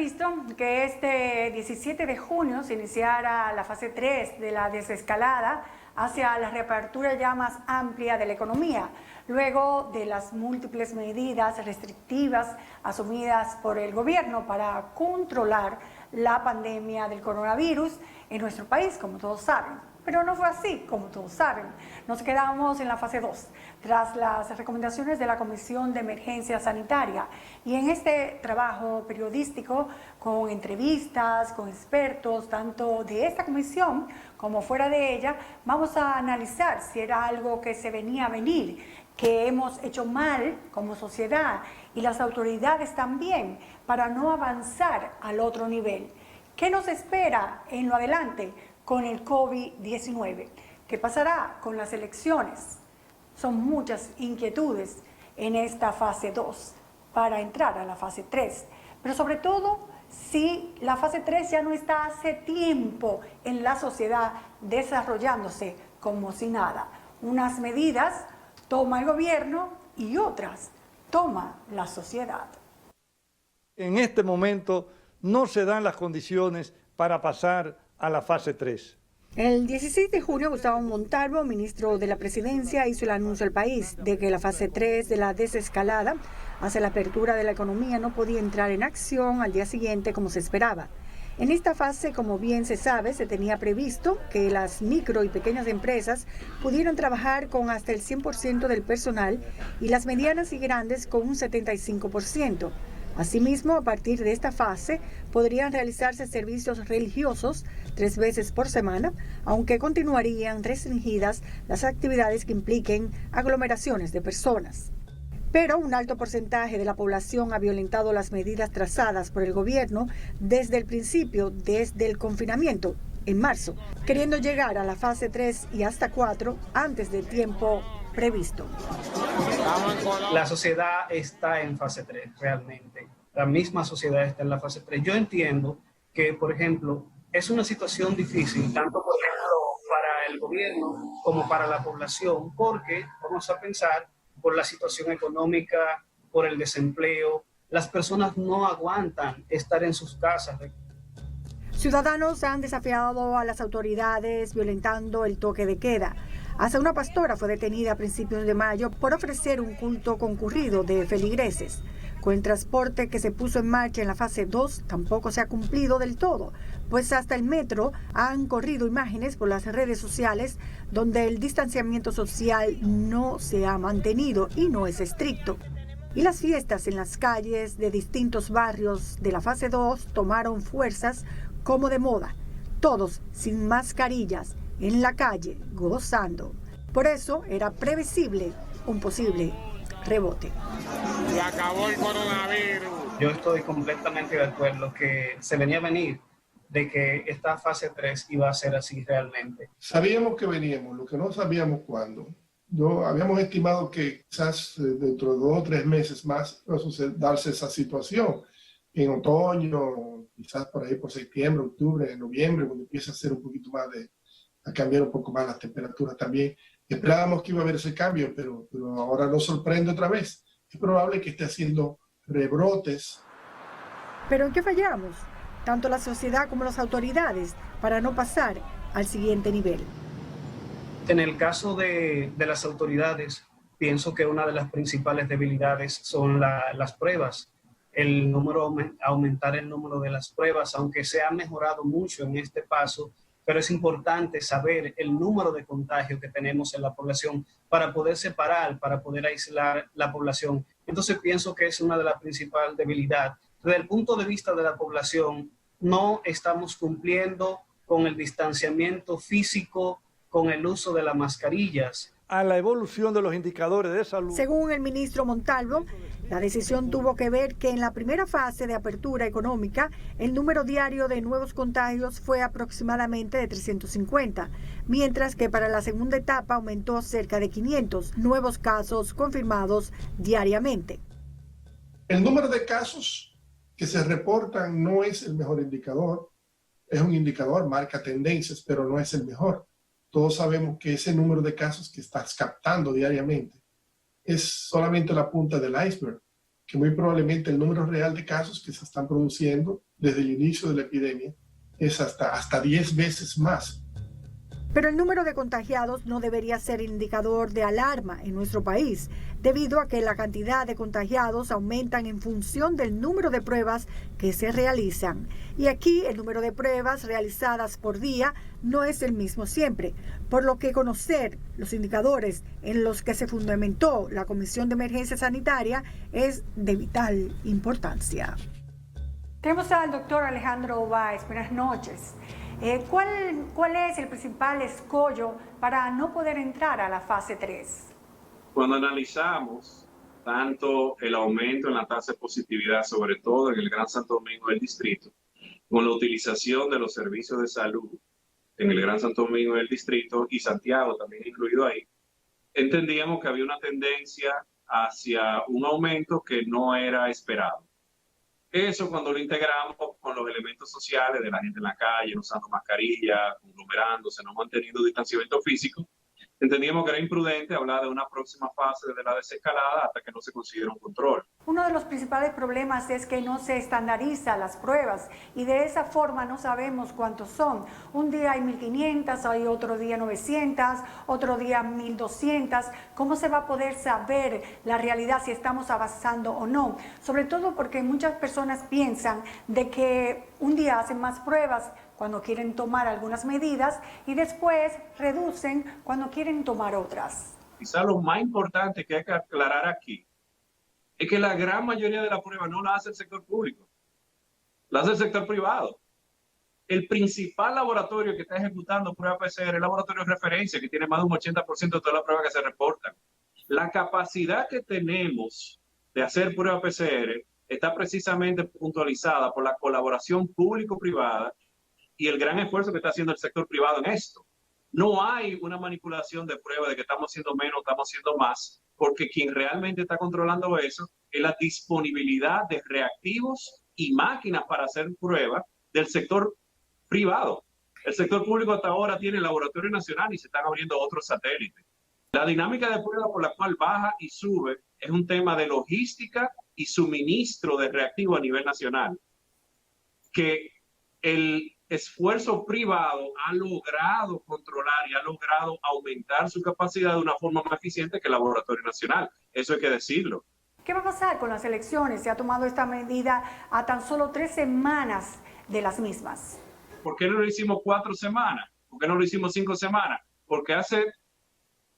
previsto que este 17 de junio se iniciara la fase 3 de la desescalada hacia la reapertura ya más amplia de la economía, luego de las múltiples medidas restrictivas asumidas por el gobierno para controlar la pandemia del coronavirus en nuestro país, como todos saben. Pero no fue así, como todos saben. Nos quedamos en la fase 2, tras las recomendaciones de la Comisión de Emergencia Sanitaria. Y en este trabajo periodístico, con entrevistas, con expertos, tanto de esta comisión como fuera de ella, vamos a analizar si era algo que se venía a venir, que hemos hecho mal como sociedad y las autoridades también, para no avanzar al otro nivel. ¿Qué nos espera en lo adelante con el COVID-19? ¿Qué pasará con las elecciones? Son muchas inquietudes en esta fase 2 para entrar a la fase 3, pero sobre todo si la fase 3 ya no está hace tiempo en la sociedad desarrollándose como si nada. Unas medidas toma el gobierno y otras toma la sociedad. En este momento no se dan las condiciones para pasar a la fase 3. El 16 de junio, Gustavo Montalvo, ministro de la Presidencia, hizo el anuncio al país de que la fase 3 de la desescalada hacia la apertura de la economía no podía entrar en acción al día siguiente como se esperaba. En esta fase, como bien se sabe, se tenía previsto que las micro y pequeñas empresas pudieran trabajar con hasta el 100% del personal y las medianas y grandes con un 75%. Asimismo, a partir de esta fase, podrían realizarse servicios religiosos 3 veces por semana, aunque continuarían restringidas las actividades que impliquen aglomeraciones de personas. Pero un alto porcentaje de la población ha violentado las medidas trazadas por el gobierno desde el principio, desde el confinamiento en marzo, queriendo llegar a la fase 3 y hasta 4 antes del tiempo previsto. La sociedad está en fase 3 realmente. La misma sociedad está en la fase 3. Yo entiendo que, por ejemplo, es una situación difícil, tanto por ejemplo para el gobierno como para la población, porque vamos a pensar por la situación económica, por el desempleo, las personas no aguantan estar en sus casas. Ciudadanos han desafiado a las autoridades violentando el toque de queda. Hasta una pastora fue detenida a principios de mayo por ofrecer un culto concurrido de feligreses. Con el transporte que se puso en marcha en la fase 2 tampoco se ha cumplido del todo, pues hasta el metro han corrido imágenes por las redes sociales donde el distanciamiento social no se ha mantenido y no es estricto. Y las fiestas en las calles de distintos barrios de la fase 2 tomaron fuerzas como de moda, todos sin mascarillas, en la calle, gozando. Por eso era previsible un posible rebote. Se acabó el coronavirus. Yo estoy completamente de acuerdo que se venía a venir de que esta fase 3 iba a ser así realmente. Sabíamos que veníamos, lo que no sabíamos cuándo. Habíamos estimado que quizás dentro de 2 o 3 meses más iba a darse esa situación. En otoño, quizás por ahí por septiembre, octubre, noviembre, cuando empieza a ser un poquito más a cambiar un poco más las temperaturas también. Esperábamos que iba a haber ese cambio, pero ahora nos sorprende otra vez. Es probable que esté haciendo rebrotes. ¿Pero en qué fallamos? Tanto la sociedad como las autoridades, para no pasar al siguiente nivel. En el caso de las autoridades, pienso que una de las principales debilidades son las pruebas. Aumentar el número de las pruebas, aunque se ha mejorado mucho en este paso, pero es importante saber el número de contagios que tenemos en la población para poder separar, para poder aislar la población. Entonces pienso que es una de las principales debilidades. Desde el punto de vista de la población, no estamos cumpliendo con el distanciamiento físico, con el uso de las mascarillas. A la evolución de los indicadores de salud. Según el ministro Montalvo, la decisión tuvo que ver que en la primera fase de apertura económica, el número diario de nuevos contagios fue aproximadamente de 350, mientras que para la segunda etapa aumentó cerca de 500 nuevos casos confirmados diariamente. El número de casos que se reportan no es el mejor indicador. Es un indicador, marca tendencias, pero no es el mejor. Todos sabemos que ese número de casos que estás captando diariamente es solamente la punta del iceberg, que muy probablemente el número real de casos que se están produciendo desde el inicio de la epidemia es hasta 10 veces más. Pero el número de contagiados no debería ser indicador de alarma en nuestro país, debido a que la cantidad de contagiados aumentan en función del número de pruebas que se realizan. Y aquí el número de pruebas realizadas por día no es el mismo siempre, por lo que conocer los indicadores en los que se fundamentó la Comisión de Emergencia Sanitaria es de vital importancia. Tenemos al doctor Alejandro Báez. Buenas noches. ¿Cuál es el principal escollo para no poder entrar a la fase 3? Cuando analizamos tanto el aumento en la tasa de positividad, sobre todo en el Gran Santo Domingo del Distrito, con la utilización de los servicios de salud en el Gran Santo Domingo del Distrito y Santiago también incluido ahí, entendíamos que había una tendencia hacia un aumento que no era esperado. Eso cuando lo integramos con los elementos sociales de la gente en la calle, no usando mascarilla, conglomerándose, no manteniendo distanciamiento físico, entendíamos que era imprudente hablar de una próxima fase de la desescalada hasta que no se considere un control. Uno de los principales problemas es que no se estandarizan las pruebas y de esa forma no sabemos cuántos son. Un día hay 1.500, hay otro día 900, otro día 1.200. ¿Cómo se va a poder saber la realidad si estamos avanzando o no? Sobre todo porque muchas personas piensan de que un día hacen más pruebas cuando quieren tomar algunas medidas y después reducen cuando quieren tomar otras. Quizá lo más importante que hay que aclarar aquí es que la gran mayoría de la prueba no la hace el sector público, la hace el sector privado. El principal laboratorio que está ejecutando pruebas PCR es el laboratorio de referencia, que tiene más de un 80% de todas las pruebas que se reportan. La capacidad que tenemos de hacer pruebas PCR está precisamente puntualizada por la colaboración público-privada y el gran esfuerzo que está haciendo el sector privado en esto. No hay una manipulación de pruebas de que estamos haciendo menos, estamos haciendo más, porque quien realmente está controlando eso es la disponibilidad de reactivos y máquinas para hacer pruebas del sector privado. El sector público hasta ahora tiene el laboratorio nacional y se están abriendo otros satélites. La dinámica de prueba por la cual baja y sube es un tema de logística y suministro de reactivos a nivel nacional, que el esfuerzo privado ha logrado controlar y ha logrado aumentar su capacidad de una forma más eficiente que el laboratorio nacional. Eso hay que decirlo. ¿Qué va a pasar con las elecciones? Se ha tomado esta medida a tan solo 3 semanas de las mismas. ¿Por qué no lo hicimos 4 semanas? ¿Por qué no lo hicimos 5 semanas? Porque hace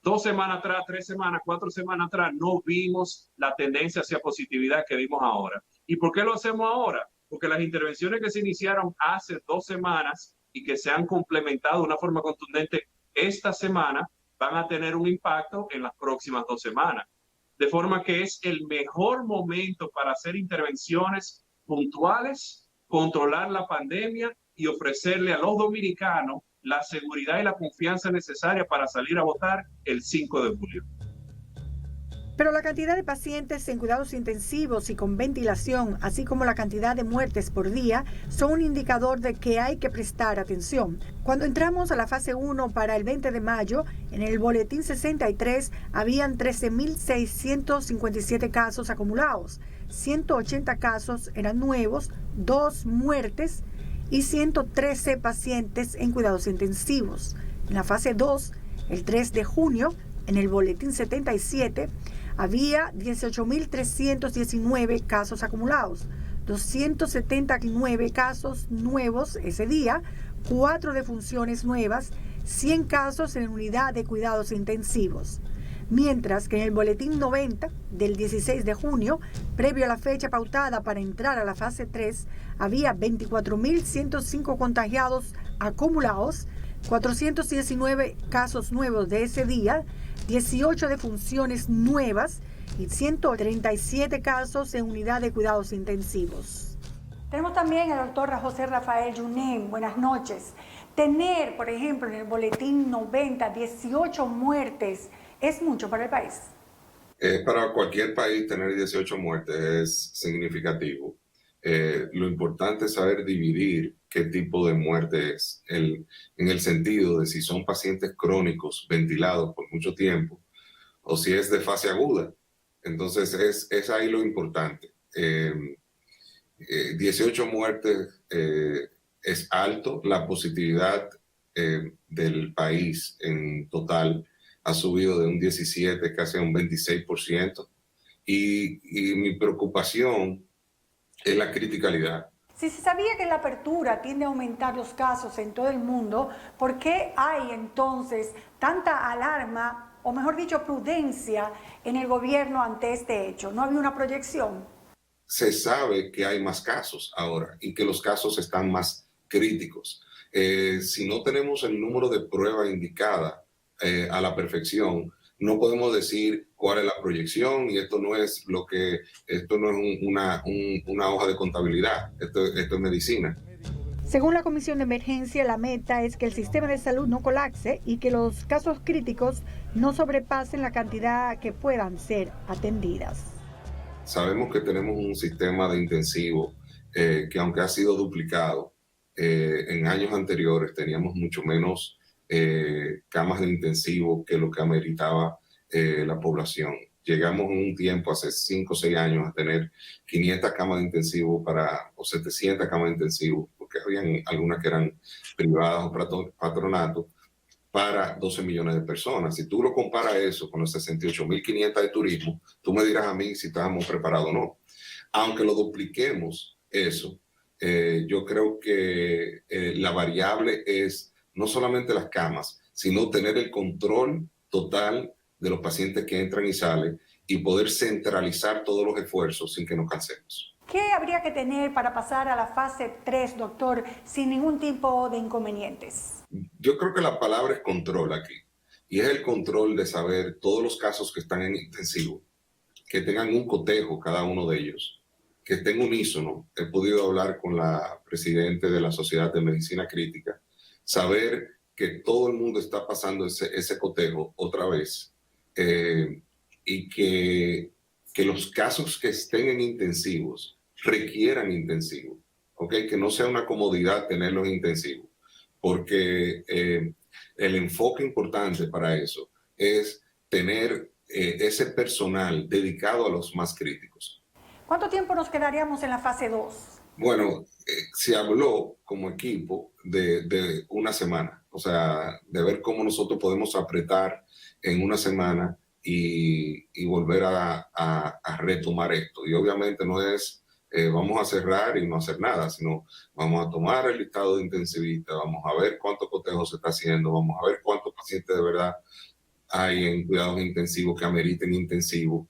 2 semanas atrás, 3 semanas, 4 semanas atrás no vimos la tendencia hacia positividad que vimos ahora. ¿Y por qué lo hacemos ahora? Porque las intervenciones que se iniciaron hace 2 semanas y que se han complementado de una forma contundente esta semana van a tener un impacto en las próximas 2 semanas. De forma que es el mejor momento para hacer intervenciones puntuales, controlar la pandemia y ofrecerle a los dominicanos la seguridad y la confianza necesaria para salir a votar el 5 de julio. Pero la cantidad de pacientes en cuidados intensivos y con ventilación, así como la cantidad de muertes por día, son un indicador de que hay que prestar atención. Cuando entramos a la fase 1 para el 20 de mayo, en el boletín 63 habían 13.657 casos acumulados. 180 casos eran nuevos, 2 muertes y 113 pacientes en cuidados intensivos. En la fase 2, el 3 de junio, en el boletín 77, había 18.319 casos acumulados, 279 casos nuevos ese día, 4 defunciones nuevas, 100 casos en unidad de cuidados intensivos. Mientras que en el boletín 90 del 16 de junio, previo a la fecha pautada para entrar a la fase 3, había 24.105 contagiados acumulados, 419 casos nuevos de ese día, 18 defunciones nuevas y 137 casos en unidad de cuidados intensivos. Tenemos también al doctor José Rafael Yunem. Buenas noches. Tener, por ejemplo, en el boletín 90, 18 muertes, ¿es mucho para el país? Para cualquier país tener 18 muertes es significativo. Lo importante es saber dividir qué tipo de muerte es, en el sentido de si son pacientes crónicos ventilados por mucho tiempo o si es de fase aguda. Entonces es ahí lo importante. 18 muertes es alto. La positividad del país en total ha subido de un 17 casi a un 26%. Y mi preocupación es la criticalidad. Si se sabía que la apertura tiende a aumentar los casos en todo el mundo, ¿por qué hay entonces tanta alarma, o mejor dicho, prudencia en el gobierno ante este hecho? ¿No había una proyección? Se sabe que hay más casos ahora y que los casos están más críticos. Si no tenemos el número de pruebas indicada a la perfección, no podemos decir cuál es la proyección, y esto no es una hoja de contabilidad, esto es medicina. Según la Comisión de Emergencia, la meta es que el sistema de salud no colapse y que los casos críticos no sobrepasen la cantidad que puedan ser atendidas. Sabemos que tenemos un sistema de intensivo que, aunque ha sido duplicado, en años anteriores teníamos mucho menos camas de intensivo que lo que ameritaba la población. Llegamos en un tiempo, hace 5 o 6 años, a tener 500 camas de intensivo o 700 camas de intensivo, porque habían algunas que eran privadas o patronato, para 12 millones de personas. Si tú lo comparas eso con los 68.500 de turismo, tú me dirás a mí si estábamos preparados o no. Aunque lo dupliquemos eso, yo creo que la variable es no solamente las camas, sino tener el control total de los pacientes que entran y salen y poder centralizar todos los esfuerzos sin que nos cansemos. ¿Qué habría que tener para pasar a la fase 3, doctor, sin ningún tipo de inconvenientes? Yo creo que la palabra es control aquí, y es el control de saber todos los casos que están en intensivo, que tengan un cotejo cada uno de ellos, que estén unísono. He podido hablar con la presidenta de la Sociedad de Medicina Crítica, saber que todo el mundo está pasando ese cotejo otra vez, y que los casos que estén en intensivos requieran intensivos, ¿okay? Que no sea una comodidad tenerlos intensivos, porque el enfoque importante para eso es tener ese personal dedicado a los más críticos. ¿Cuánto tiempo nos quedaríamos en la fase 2? Bueno, se habló como equipo de una semana, o sea, de ver cómo nosotros podemos apretar en una semana y volver a retomar esto. Y obviamente no es vamos a cerrar y no hacer nada, sino vamos a tomar el listado de intensivistas, vamos a ver cuánto cotejo se está haciendo, vamos a ver cuántos pacientes de verdad hay en cuidados intensivos que ameriten intensivo,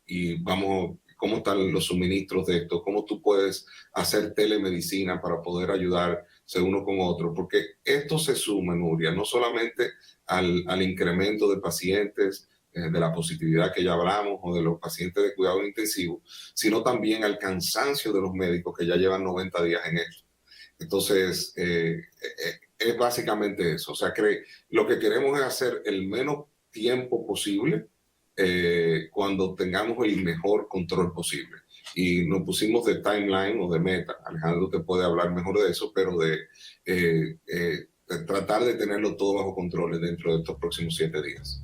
y vamos, cómo están los suministros de esto, cómo tú puedes hacer telemedicina para poder ayudarse uno con otro, porque esto se suma, Nuria, no solamente al incremento de pacientes, de la positividad que ya hablamos, o de los pacientes de cuidado intensivo, sino también al cansancio de los médicos que ya llevan 90 días en esto. Entonces, es básicamente eso. O sea, lo que queremos es hacer el menos tiempo posible cuando tengamos el mejor control posible. Y nos pusimos de timeline o de meta. Alejandro te puede hablar mejor de eso, pero de tratar de tenerlo todo bajo control dentro de estos próximos 7 días.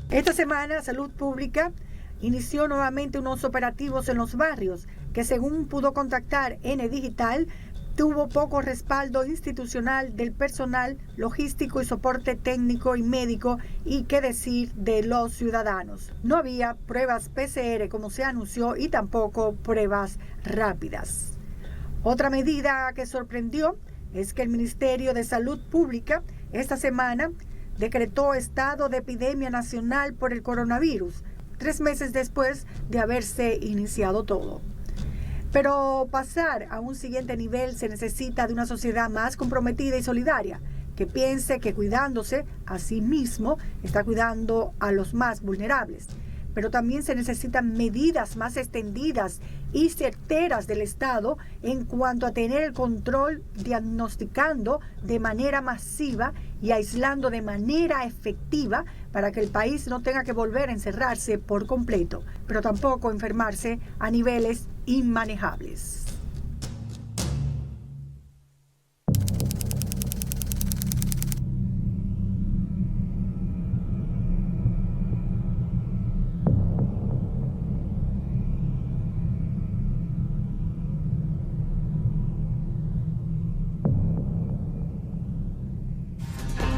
Esta semana, Salud Pública inició nuevamente unos operativos en los barrios que, según pudo contactar N Digital, tuvo poco respaldo institucional del personal logístico y soporte técnico y médico, y qué decir de los ciudadanos. No había pruebas PCR como se anunció y tampoco pruebas rápidas. Otra medida que sorprendió es que el Ministerio de Salud Pública esta semana decretó estado de epidemia nacional por el coronavirus, 3 meses después de haberse iniciado todo. Pero pasar a un siguiente nivel se necesita de una sociedad más comprometida y solidaria, que piense que cuidándose a sí mismo está cuidando a los más vulnerables. Pero también se necesitan medidas más extendidas y certeras del Estado en cuanto a tener el control, diagnosticando de manera masiva y aislando de manera efectiva, para que el país no tenga que volver a encerrarse por completo, pero tampoco enfermarse a niveles inmanejables.